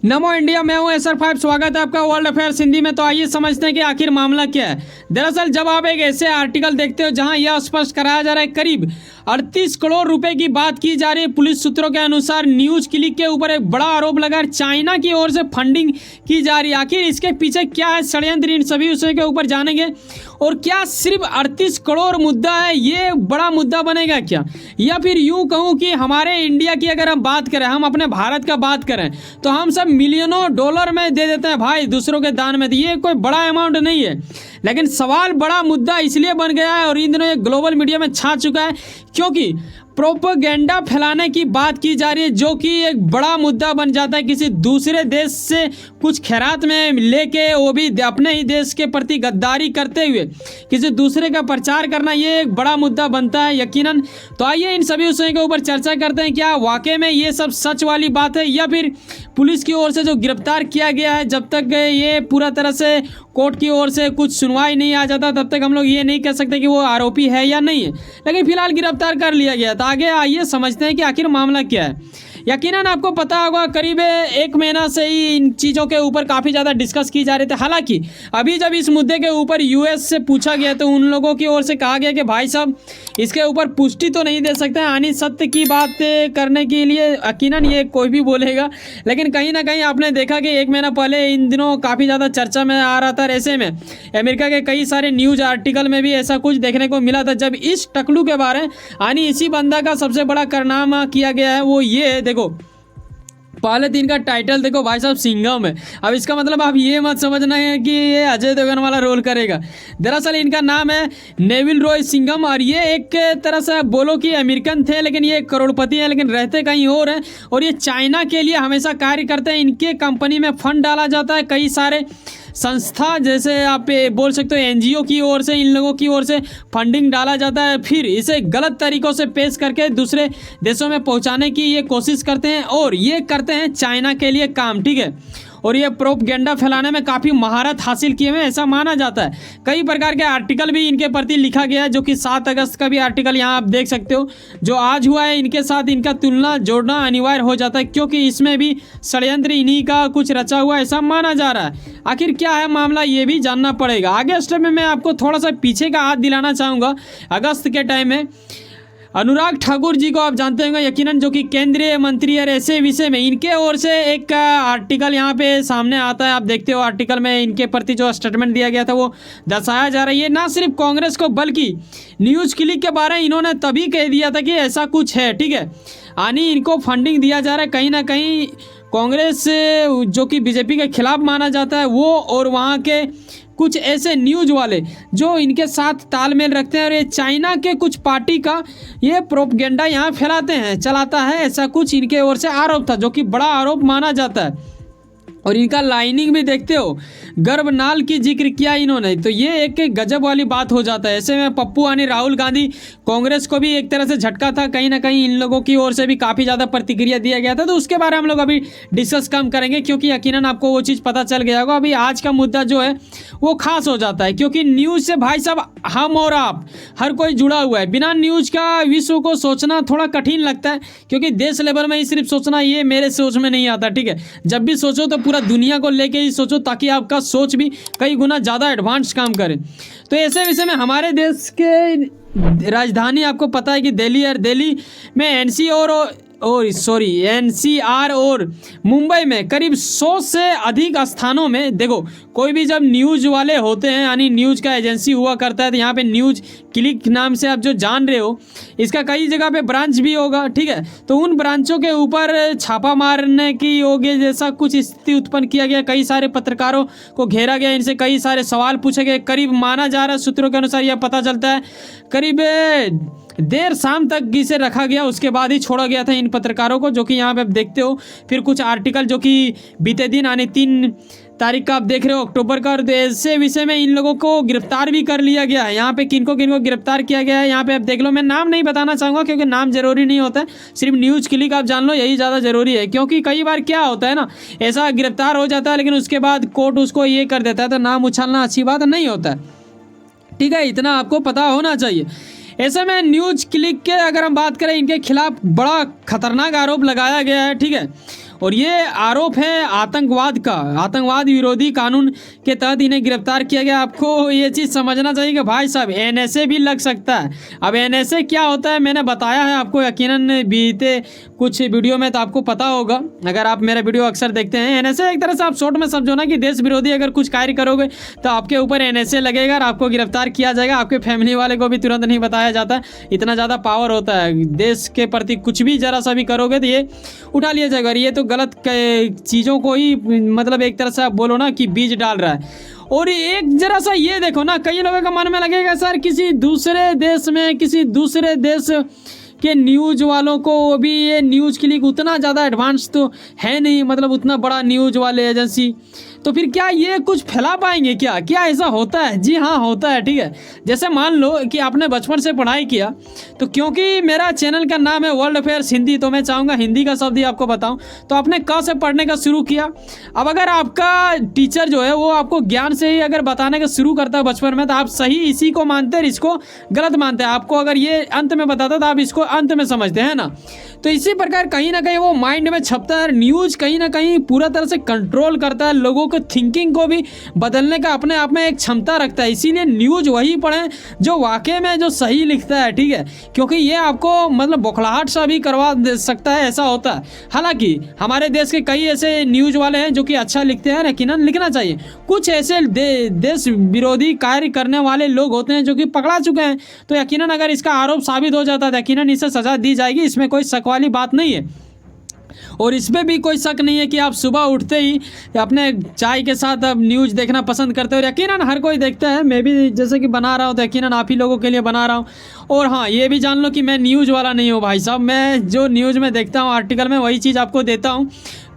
नमो India, मैं हूं SR5। स्वागत है आपका वर्ल्ड अफेयर्स हिंदी में। तो आइए समझते हैं कि आखिर मामला क्या है। दरअसल जब आप एक ऐसे आर्टिकल देखते हो जहां यह स्पष्ट कराया जा रहा है करीब 38 करोड़ रुपए की बात की जा रही है, पुलिस सूत्रों के अनुसार न्यूज क्लिक के ऊपर एक बड़ा आरोप लगा है, चाइना की ओर से फंडिंग की जा रही है। आखिर इसके पीछे क्या है षड्यंत्र, इन सभी विषयों के ऊपर जानेंगे। और क्या सिर्फ 38 करोड़ मुद्दा है, ये बड़ा मुद्दा बनेगा क्या, या फिर यूं कहूं कि हमारे इंडिया की अगर हम बात करें, हम अपने भारत का बात करें तो हम सब मिलियनों डॉलर में दे देते हैं भाई दूसरों के दान में। तो ये कोई बड़ा अमाउंट नहीं है, लेकिन सवाल बड़ा मुद्दा इसलिए बन गया है और इन दिनों ये ग्लोबल मीडिया में छा चुका है क्योंकि प्रोपेगेंडा फैलाने की बात की जा रही है, जो कि एक बड़ा मुद्दा बन जाता है। किसी दूसरे देश से कुछ खैरात में लेके, वो भी अपने ही देश के प्रति गद्दारी करते हुए किसी दूसरे का प्रचार करना, ये एक बड़ा मुद्दा बनता है यकीनन। तो आइए इन सभी विषयों के ऊपर चर्चा करते हैं। क्या वाकई में ये सब सच वाली बात है, या फिर पुलिस की ओर से जो गिरफ्तार किया गया है, जब तक ये पूरा तरह से कोर्ट की ओर से कुछ सुनवाई नहीं आ जाता तब तक हम लोग ये नहीं कह सकते कि वो आरोपी है या नहीं है, लेकिन फिलहाल गिरफ्तार कर लिया गया। तो आगे आइए समझते हैं कि आखिर मामला क्या है। यकीनन आपको पता होगा करीब 1 महीना से ही इन चीज़ों के ऊपर काफ़ी ज़्यादा डिस्कस की जा रही थी। हालांकि अभी जब इस मुद्दे के ऊपर यूएस से पूछा गया तो उन लोगों की ओर से कहा गया कि भाई साहब इसके ऊपर पुष्टि तो नहीं दे सकते हैं, यानी सत्य की बात करने के लिए यकीनन ये कोई भी बोलेगा। लेकिन कहीं ना कहीं आपने देखा कि 1 महीना पहले इन दिनों काफ़ी ज़्यादा चर्चा में आ रहा था। ऐसे में अमेरिका के कई सारे न्यूज़ आर्टिकल में भी ऐसा कुछ देखने को मिला था, जब इस टकलू के बारे में यानी इसी बंदा का सबसे बड़ा कारनामा किया गया है। वो ये देखो, पहले दिन का टाइटल देखो भाई साहब, सिंघम है। अब इसका मतलब आप ये मत समझना है कि ये अजय देवगन वाला रोल करेगा। दरअसल इनका नाम है नेविल रॉय सिंघम और ये एक तरह से बोलो कि अमेरिकन थे, लेकिन ये करोड़पति हैं, लेकिन रहते कहीं और हैं। और ये चाइना के लिए हमेशा कार्य करते हैं। इनके कंपनी में फंड डाला जाता है, कई सारे संस्था जैसे आप बोल सकते हो एनजीओ की ओर से, इन लोगों की ओर से फंडिंग डाला जाता है, फिर इसे गलत तरीक़ों से पेश करके दूसरे देशों में पहुंचाने की ये कोशिश करते हैं और ये करते हैं चाइना के लिए काम, ठीक है। और ये प्रोपेगेंडा फैलाने में काफ़ी महारत हासिल किए हुए ऐसा माना जाता है। कई प्रकार के आर्टिकल भी इनके प्रति लिखा गया है, जो कि 7 अगस्त का भी आर्टिकल यहाँ आप देख सकते हो जो आज हुआ है। इनके साथ इनका तुलना जोड़ना अनिवार्य हो जाता है क्योंकि इसमें भी षड्यंत्र इन्हीं का कुछ रचा हुआ ऐसा माना जा रहा है। आखिर क्या है मामला, ये भी जानना पड़ेगा। आगे स्टेप में मैं आपको थोड़ा सा पीछे का हाथ दिलाना चाहूँगा। अगस्त के टाइम में अनुराग ठाकुर जी को आप जानते होंगे यकीनन, जो कि केंद्रीय मंत्री है ऐसे विषय में, इनके ओर से एक आर्टिकल यहाँ पे सामने आता है। आप देखते हो आर्टिकल में इनके प्रति जो स्टेटमेंट दिया गया था वो दर्शाया जा रहा है। ये ना सिर्फ कांग्रेस को बल्कि न्यूज़ क्लिक के बारे में इन्होंने तभी कह दिया था कि ऐसा कुछ है, ठीक है, यानी इनको फंडिंग दिया जा रहा है। कहीं ना कहीं कांग्रेस जो कि बीजेपी के खिलाफ माना जाता है वो, और वहाँ के कुछ ऐसे न्यूज़ वाले जो इनके साथ तालमेल रखते हैं और ये चाइना के कुछ पार्टी का ये प्रोपेगेंडा यहाँ फैलाते हैं, चलाता है, ऐसा कुछ इनके ओर से आरोप था, जो कि बड़ा आरोप माना जाता है। और इनका लाइनिंग भी देखते हो, गर्भनाल की जिक्र किया इन्होंने, तो ये एक गजब वाली बात हो जाता है। ऐसे में पप्पू यानी राहुल गांधी, कांग्रेस को भी एक तरह से झटका था, कहीं ना कहीं इन लोगों की ओर से भी काफ़ी ज़्यादा प्रतिक्रिया दिया गया था। तो उसके बारे में हम लोग अभी डिस्कस कम करेंगे क्योंकि यकीनन आपको वो चीज़ पता चल गया होगा। अभी आज का मुद्दा जो है वो खास हो जाता है क्योंकि न्यूज़ से भाई साहब हम और आप हर कोई जुड़ा हुआ है। बिना न्यूज़ का विश्व को सोचना थोड़ा कठिन लगता है क्योंकि देश लेवल में ही सिर्फ सोचना ये मेरे सोच में नहीं आता, ठीक है। जब भी सोचो तो पूरा दुनिया को लेके ही सोचो ताकि आपका सोच भी कई गुना ज़्यादा एडवांस काम करे। तो ऐसे विषय में हमारे देश के राजधानी आपको पता है कि दिल्ली है। दिल्ली में एनसीआर और मुंबई में करीब 100 से अधिक स्थानों में, देखो कोई भी जब न्यूज़ वाले होते हैं यानी न्यूज़ का एजेंसी हुआ करता है, तो यहाँ पे न्यूज़ क्लिक नाम से आप जो जान रहे हो, इसका कई जगह पे ब्रांच भी होगा, ठीक है। तो उन ब्रांचों के ऊपर छापा मारने की योग्य जैसा कुछ स्थिति उत्पन्न किया गया। कई सारे पत्रकारों को घेरा गया, इनसे कई सारे सवाल पूछे गए। करीब माना जा रहा है, सूत्रों के अनुसार यह पता चलता है करीब देर शाम तक इसे रखा गया, उसके बाद ही छोड़ा गया था इन पत्रकारों को, जो कि यहाँ पे आप देखते हो। फिर कुछ आर्टिकल जो कि बीते दिन यानी 3 तारीख का आप देख रहे हो अक्टूबर का, और ऐसे विषय में इन लोगों को गिरफ्तार भी कर लिया गया है। यहाँ पे किनको किनको गिरफ्तार किया गया है यहाँ पे आप देख लो। मैं नाम नहीं बताना चाहूँगा क्योंकि नाम जरूरी नहीं होता है, सिर्फ न्यूज़ क्लिक आप जान लो, यही ज़्यादा ज़रूरी है। क्योंकि कई बार क्या होता है ना, ऐसा गिरफ्तार हो जाता है लेकिन उसके बाद कोर्ट उसको ये कर देता है, तो नाम उछालना अच्छी बात नहीं होता है, ठीक है। इतना आपको पता होना चाहिए। ऐसे में न्यूज़ क्लिक के अगर हम बात करें, इनके खिलाफ बड़ा खतरनाक आरोप लगाया गया है, ठीक है। और ये आरोप है आतंकवाद का। आतंकवाद विरोधी कानून के तहत इन्हें गिरफ्तार किया गया। आपको ये चीज़ समझना चाहिए कि भाई साहब एनएसए भी लग सकता है। अब एनएसए क्या होता है मैंने बताया है आपको यकीनन बीते कुछ वीडियो में, तो आपको पता होगा अगर आप मेरा वीडियो अक्सर देखते हैं। एनएसए एक तरह से आप शॉर्ट में समझो ना कि देश विरोधी अगर कुछ कार्य करोगे तो आपके ऊपर एनएसए लगेगा और आपको गिरफ्तार किया जाएगा। आपके फैमिली वाले को भी तुरंत नहीं बताया जाता, इतना ज़्यादा पावर होता है। देश के प्रति कुछ भी जरा सा भी करोगे तो ये उठा लिया जाएगा। और ये तो गलत चीज़ों को ही मतलब एक तरह से आप बोलो ना कि बीज डाल रहा है। और एक जरा सा ये देखो ना, कई लोगों का मन में लगेगा सर किसी दूसरे देश में किसी दूसरे देश के न्यूज़ वालों को भी ये न्यूज़ क्लिक उतना ज़्यादा एडवांस तो है नहीं, मतलब उतना बड़ा न्यूज़ वाले एजेंसी, तो फिर क्या ये कुछ फैला पाएंगे क्या? क्या ऐसा होता है? जी हाँ होता है। ठीक है, जैसे मान लो कि आपने बचपन से पढ़ाई किया, तो क्योंकि मेरा चैनल का नाम है वर्ल्ड अफेयर्स हिंदी, तो मैं चाहूँगा हिंदी का शब्द ही आपको बताऊँ। तो आपने क से पढ़ने का शुरू किया। अब अगर आपका टीचर जो है वो आपको ज्ञान से ही अगर बताने का शुरू करता है बचपन में, तो आप सही इसी को मानते हैं, इसको गलत मानते हैं। आपको अगर ये अंत में बताता तो आप इसको अंत में समझते हैं ना। तो इसी प्रकार कहीं ना कहीं वो माइंड में छपता है। न्यूज़ कहीं ना कहीं पूरा तरह से कंट्रोल करता है, लोगों को थिंकिंग को भी बदलने का अपने आप में एक क्षमता रखता है। इसीलिए न्यूज़ वही पढ़ें जो वाकई में जो सही लिखता है। ठीक है, क्योंकि ये आपको मतलब बौखलाहट सा भी करवा दे सकता है, ऐसा होता है। हालांकि हमारे देश के कई ऐसे न्यूज़ वाले हैं जो कि अच्छा लिखते हैं, यकीनन लिखना चाहिए। कुछ ऐसे देश विरोधी कार्य करने वाले लोग होते हैं जो कि पकड़ा चुके हैं, तो यकीनन अगर इसका आरोप साबित हो जाता है तो यकीनन इसे सज़ा दी जाएगी, इसमें कोई शक वाली बात नहीं है। और इसमें भी कोई शक नहीं है कि आप सुबह उठते ही अपने चाय के साथ अब न्यूज़ देखना पसंद करते हो। यकीनन हर कोई देखता है, मैं भी जैसे कि बना रहा हूँ तो यकीनन आप ही लोगों के लिए बना रहा हूँ। और हाँ, ये भी जान लो कि मैं न्यूज़ वाला नहीं हूँ भाई साहब, मैं जो न्यूज़ में देखता हूँ आर्टिकल में वही चीज़ आपको देता हूँ,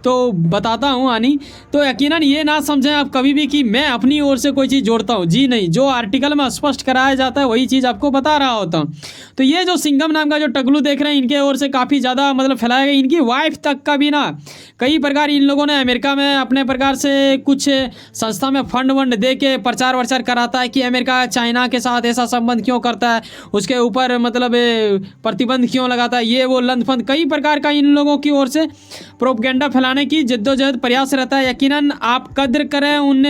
तो बताता हूँ आनी। तो यकीनन ये ना समझें आप कभी भी कि मैं अपनी ओर से कोई चीज़ जोड़ता हूँ, जी नहीं। जो आर्टिकल में स्पष्ट कराया जाता है वही चीज़ आपको बता रहा होता हूँ। तो ये जो सिंघम नाम का जो टगलू देख रहे हैं, इनके ओर से काफ़ी ज़्यादा मतलब फैलाया गया। इनकी वाइफ तक का भी ना कई प्रकार इन लोगों ने अमेरिका में अपने प्रकार से कुछ संस्था में फंड वंड दे के प्रचार वर्चार कराता है कि अमेरिका चाइना के साथ ऐसा संबंध क्यों करता है, उसके ऊपर मतलब प्रतिबंध क्यों लगाता है, ये वो लंदफंद कई प्रकार का इन लोगों की ओर से प्रोपगेंडा फैलाने की जद्दोजहद प्रयास रहता है। यकीनन आप कद्र करें उन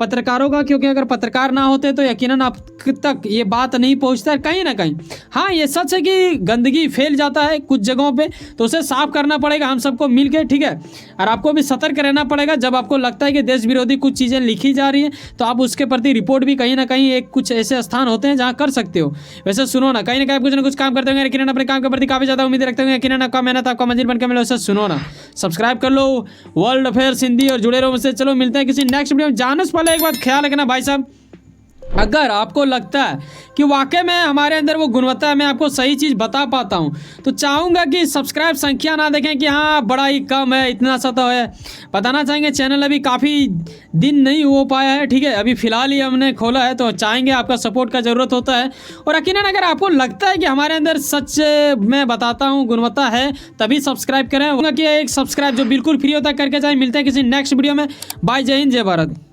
पत्रकारों का, क्योंकि अगर पत्रकार ना होते तो यकीनन आप तक ये बात नहीं पहुंचता है कहीं ना कहीं। हाँ, ये सच है कि गंदगी फैल जाता है कुछ जगहों पे, तो उसे साफ करना पड़ेगा हम सबको मिल के। ठीक है, और आपको भी सतर्क रहना पड़ेगा। जब आपको लगता है कि देश विरोधी कुछ चीज़ें लिखी जा रही हैं तो आप उसके प्रति रिपोर्ट भी कहीं ना कहीं एक कुछ ऐसे स्थान होते हैं जहाँ कर सकते हो। वैसे सुनो ना कहीं कुछ ना कुछ काम करते होंगे, यकीनन अपने काम के प्रति काफ़ी ज़्यादा उम्मीद रखते होंगे, यकीनन आपका मेहनत आपका मंजिल बनकर मिले। वैसे सुनो ना, सब्सक्राइब कर लो वर्ल्ड अफेयर्स हिंदी और जुड़े रहो मुझसे। चलो मिलते हैं किसी नेक्स्ट वीडियो में। जाने से पहले एक बात ख्याल रखना भाई साहब, अगर आपको लगता है कि वाकई में हमारे अंदर वो गुणवत्ता है, मैं आपको सही चीज़ बता पाता हूँ, तो चाहूँगा कि सब्सक्राइब संख्या ना देखें कि हाँ बड़ा ही कम है, इतना सा तो है। बताना चाहेंगे चैनल अभी काफ़ी दिन नहीं हो पाया है। ठीक है, अभी फ़िलहाल ही हमने खोला है, तो चाहेंगे आपका सपोर्ट का ज़रूरत होता है। और यकीनन अगर आपको लगता है कि हमारे अंदर सच मैं बताता हूँ गुणवत्ता है, तभी सब्सक्राइब करें। कि एक सब्सक्राइब जो बिल्कुल फ्री होता है करके जाए। मिलते हैं किसी नेक्स्ट वीडियो में। बाय, जय हिंद, जय भारत।